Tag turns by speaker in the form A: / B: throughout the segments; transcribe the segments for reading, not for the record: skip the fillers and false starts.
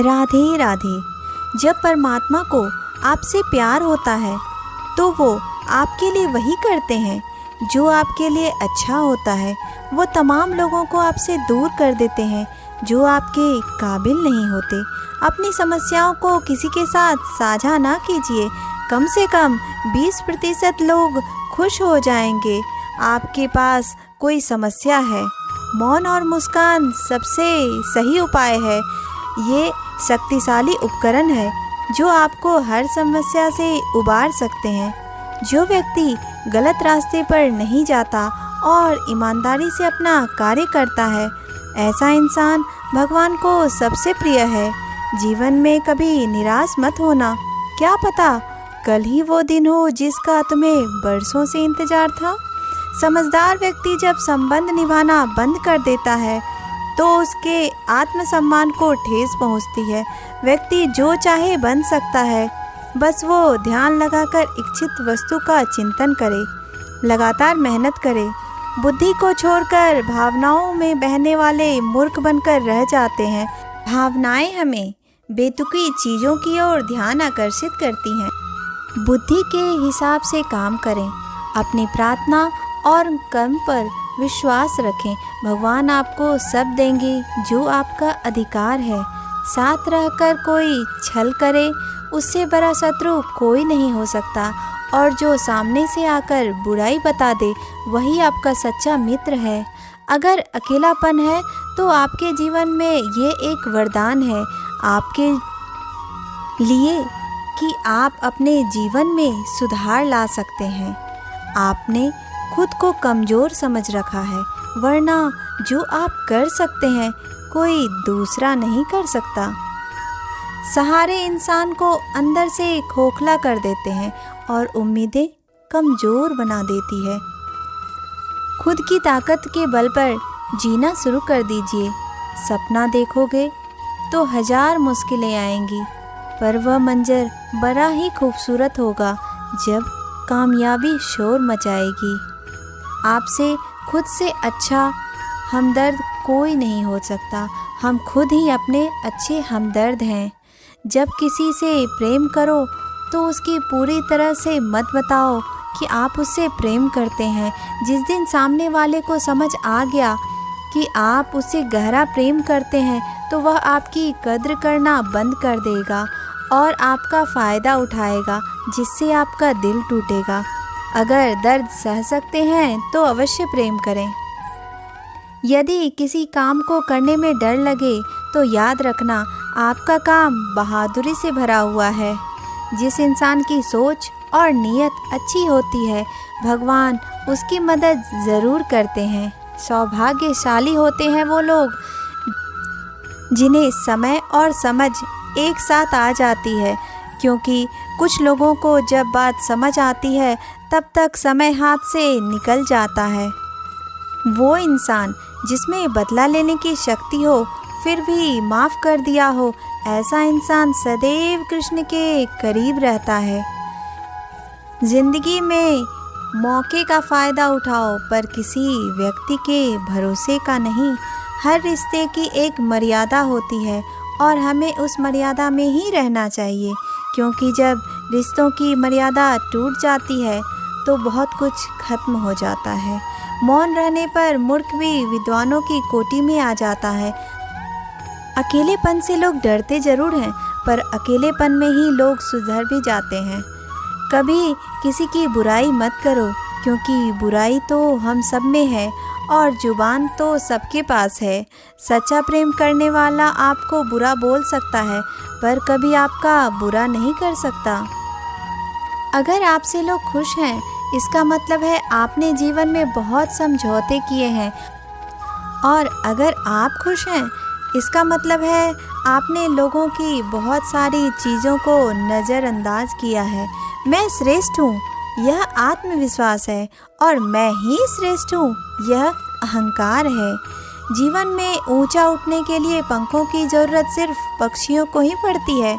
A: राधे राधे। जब परमात्मा को आपसे प्यार होता है तो वो आपके लिए वही करते हैं जो आपके लिए अच्छा होता है। वो तमाम लोगों को आपसे दूर कर देते हैं जो आपके काबिल नहीं होते। अपनी समस्याओं को किसी के साथ साझा ना कीजिए। कम से कम 20% लोग खुश हो जाएंगे। आपके पास कोई समस्या है, मौन और मुस्कान सबसे सही उपाय है। ये शक्तिशाली उपकरण है जो आपको हर समस्या से उबार सकते हैं। जो व्यक्ति गलत रास्ते पर नहीं जाता और ईमानदारी से अपना कार्य करता है, ऐसा इंसान भगवान को सबसे प्रिय है। जीवन में कभी निराश मत होना। क्या पता कल ही वो दिन हो जिसका तुम्हें बरसों से इंतजार था। समझदार व्यक्ति जब संबंध निभाना बंद कर देता है तो उसके आत्मसम्मान को ठेस पहुंचती है। व्यक्ति जो चाहे बन सकता है, बस वो ध्यान लगाकर इच्छित वस्तु का चिंतन करे, लगातार मेहनत करे। बुद्धि को छोड़कर भावनाओं में बहने वाले मूर्ख बनकर रह जाते हैं। भावनाएं हमें बेतुकी चीज़ों की ओर ध्यान आकर्षित करती हैं। बुद्धि के हिसाब से काम करें। अपनी प्रार्थना और कर्म पर विश्वास रखें। भगवान आपको सब देंगे जो आपका अधिकार है। साथ रहकर कोई छल करे, उससे बड़ा शत्रु कोई नहीं हो सकता। और जो सामने से आकर बुराई बता दे, वही आपका सच्चा मित्र है। अगर अकेलापन है तो आपके जीवन में ये एक वरदान है आपके लिए कि आप अपने जीवन में सुधार ला सकते हैं। आपने खुद को कमज़ोर समझ रखा है, वरना जो आप कर सकते हैं कोई दूसरा नहीं कर सकता। सहारे इंसान को अंदर से खोखला कर देते हैं और उम्मीदें कमज़ोर बना देती है। खुद की ताकत के बल पर जीना शुरू कर दीजिए। सपना देखोगे तो 1000 मुश्किलें आएंगी, पर वह मंजर बड़ा ही खूबसूरत होगा जब कामयाबी शोर मचाएगी। आपसे खुद से अच्छा हमदर्द कोई नहीं हो सकता। हम खुद ही अपने अच्छे हमदर्द हैं। जब किसी से प्रेम करो तो उसकी पूरी तरह से मत बताओ कि आप उससे प्रेम करते हैं। जिस दिन सामने वाले को समझ आ गया कि आप उससे गहरा प्रेम करते हैं तो वह आपकी कद्र करना बंद कर देगा और आपका फ़ायदा उठाएगा, जिससे आपका दिल टूटेगा। अगर दर्द सह सकते हैं तो अवश्य प्रेम करें। यदि किसी काम को करने में डर लगे तो याद रखना, आपका काम बहादुरी से भरा हुआ है। जिस इंसान की सोच और नीयत अच्छी होती है, भगवान उसकी मदद ज़रूर करते हैं। सौभाग्यशाली होते हैं वो लोग जिन्हें समय और समझ एक साथ आ जाती है, क्योंकि कुछ लोगों को जब बात समझ आती है तब तक समय हाथ से निकल जाता है। वो इंसान जिसमें बदला लेने की शक्ति हो फिर भी माफ़ कर दिया हो, ऐसा इंसान सदैव कृष्ण के करीब रहता है। जिंदगी में मौके का फ़ायदा उठाओ, पर किसी व्यक्ति के भरोसे का नहीं। हर रिश्ते की एक मर्यादा होती है और हमें उस मर्यादा में ही रहना चाहिए, क्योंकि जब रिश्तों की मर्यादा टूट जाती है तो बहुत कुछ खत्म हो जाता है। मौन रहने पर मूर्ख भी विद्वानों की कोटि में आ जाता है। अकेलेपन से लोग डरते ज़रूर हैं, पर अकेलेपन में ही लोग सुधर भी जाते हैं। कभी किसी की बुराई मत करो, क्योंकि बुराई तो हम सब में है और जुबान तो सबके पास है। सच्चा प्रेम करने वाला आपको बुरा बोल सकता है, पर कभी आपका बुरा नहीं कर सकता। अगर आपसे लोग खुश हैं, इसका मतलब है आपने जीवन में बहुत समझौते किए हैं, और अगर आप खुश हैं, इसका मतलब है आपने लोगों की बहुत सारी चीज़ों को नज़रअंदाज किया है। मैं श्रेष्ठ हूँ, यह आत्मविश्वास है, और मैं ही श्रेष्ठ हूँ, यह अहंकार है। जीवन में ऊंचा उठने के लिए पंखों की ज़रूरत सिर्फ पक्षियों को ही पड़ती है।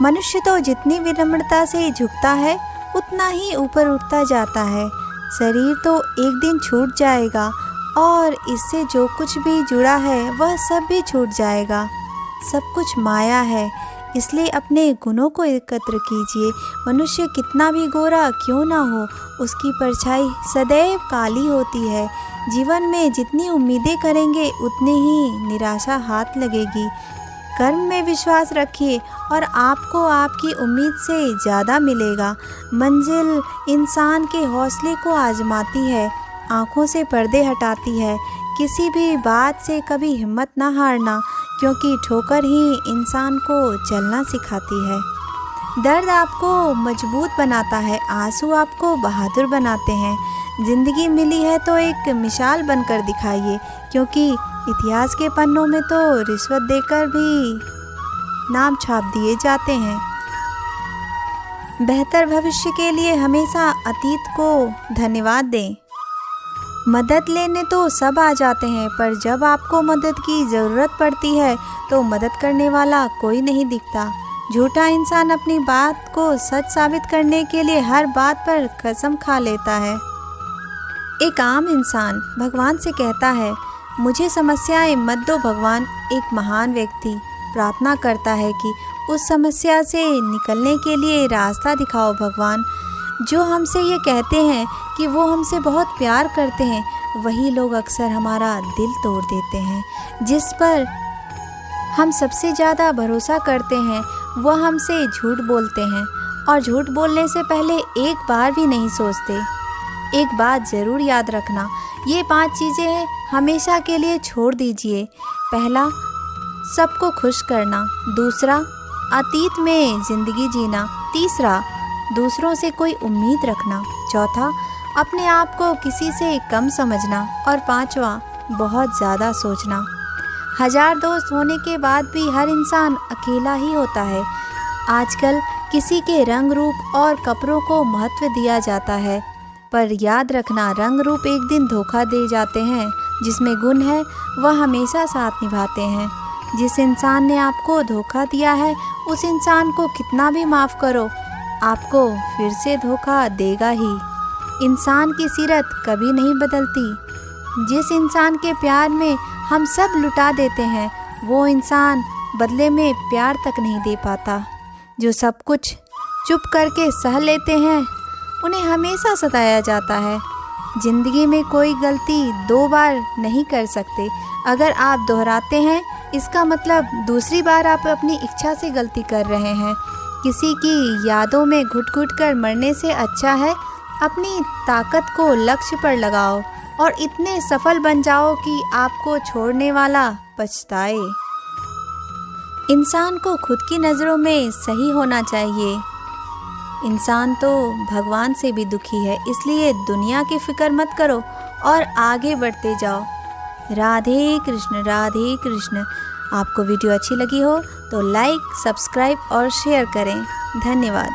A: मनुष्य तो जितनी विनम्रता से झुकता है उतना ही ऊपर उठता जाता है। शरीर तो एक दिन छूट जाएगा और इससे जो कुछ भी जुड़ा है वह सब भी छूट जाएगा। सब कुछ माया है, इसलिए अपने गुणों को एकत्र कीजिए। मनुष्य कितना भी गोरा क्यों ना हो, उसकी परछाई सदैव काली होती है। जीवन में जितनी उम्मीदें करेंगे उतनी ही निराशा हाथ लगेगी। कर्म में विश्वास रखिए और आपको आपकी उम्मीद से ज़्यादा मिलेगा। मंजिल इंसान के हौसले को आजमाती है, आँखों से पर्दे हटाती है। किसी भी बात से कभी हिम्मत ना हारना, क्योंकि ठोकर ही इंसान को चलना सिखाती है। दर्द आपको मजबूत बनाता है, आंसू आपको बहादुर बनाते हैं। ज़िंदगी मिली है तो एक मिसाल बनकर दिखाइए, क्योंकि इतिहास के पन्नों में तो रिश्वत देकर भी नाम छाप दिए जाते हैं। बेहतर भविष्य के लिए हमेशा अतीत को धन्यवाद दें। मदद लेने तो सब आ जाते हैं, पर जब आपको मदद की ज़रूरत पड़ती है तो मदद करने वाला कोई नहीं दिखता। झूठा इंसान अपनी बात को सच साबित करने के लिए हर बात पर कसम खा लेता है। एक आम इंसान भगवान से कहता है, मुझे समस्याएं मत दो भगवान। एक महान व्यक्ति प्रार्थना करता है कि उस समस्या से निकलने के लिए रास्ता दिखाओ भगवान। जो हमसे ये कहते हैं कि वो हमसे बहुत प्यार करते हैं, वही लोग अक्सर हमारा दिल तोड़ देते हैं। जिस पर हम सबसे ज़्यादा भरोसा करते हैं वह हमसे झूठ बोलते हैं, और झूठ बोलने से पहले एक बार भी नहीं सोचते। एक बात ज़रूर याद रखना, ये 5 चीज़ें हमेशा के लिए छोड़ दीजिए। पहला, सबको खुश करना। दूसरा, अतीत में ज़िंदगी जीना। तीसरा, दूसरों से कोई उम्मीद रखना। चौथा, अपने आप को किसी से कम समझना। और पांचवा, बहुत ज़्यादा सोचना। 1000 दोस्त होने के बाद भी हर इंसान अकेला ही होता है। आजकल किसी के रंग रूप और कपड़ों को महत्व दिया जाता है, पर याद रखना, रंग रूप एक दिन धोखा दे जाते हैं। जिसमें गुण है वह हमेशा साथ निभाते हैं। जिस इंसान ने आपको धोखा दिया है उस इंसान को कितना भी माफ़ करो, आपको फिर से धोखा देगा ही। इंसान की सीरत कभी नहीं बदलती। जिस इंसान के प्यार में हम सब लुटा देते हैं, वो इंसान बदले में प्यार तक नहीं दे पाता। जो सब कुछ चुप करके सह लेते हैं, उन्हें हमेशा सताया जाता है। ज़िंदगी में कोई गलती 2 बार नहीं कर सकते। अगर आप दोहराते हैं, इसका मतलब दूसरी बार आप अपनी इच्छा से गलती कर रहे हैं। किसी की यादों में घुट-घुट कर मरने से अच्छा है अपनी ताकत को लक्ष्य पर लगाओ और इतने सफल बन जाओ कि आपको छोड़ने वाला पछताए। इंसान को खुद की नज़रों में सही होना चाहिए। इंसान तो भगवान से भी दुखी है, इसलिए दुनिया की फिक्र मत करो और आगे बढ़ते जाओ। राधे कृष्ण, राधे कृष्ण। आपको वीडियो अच्छी लगी हो तो लाइक, सब्सक्राइब और शेयर करें। धन्यवाद।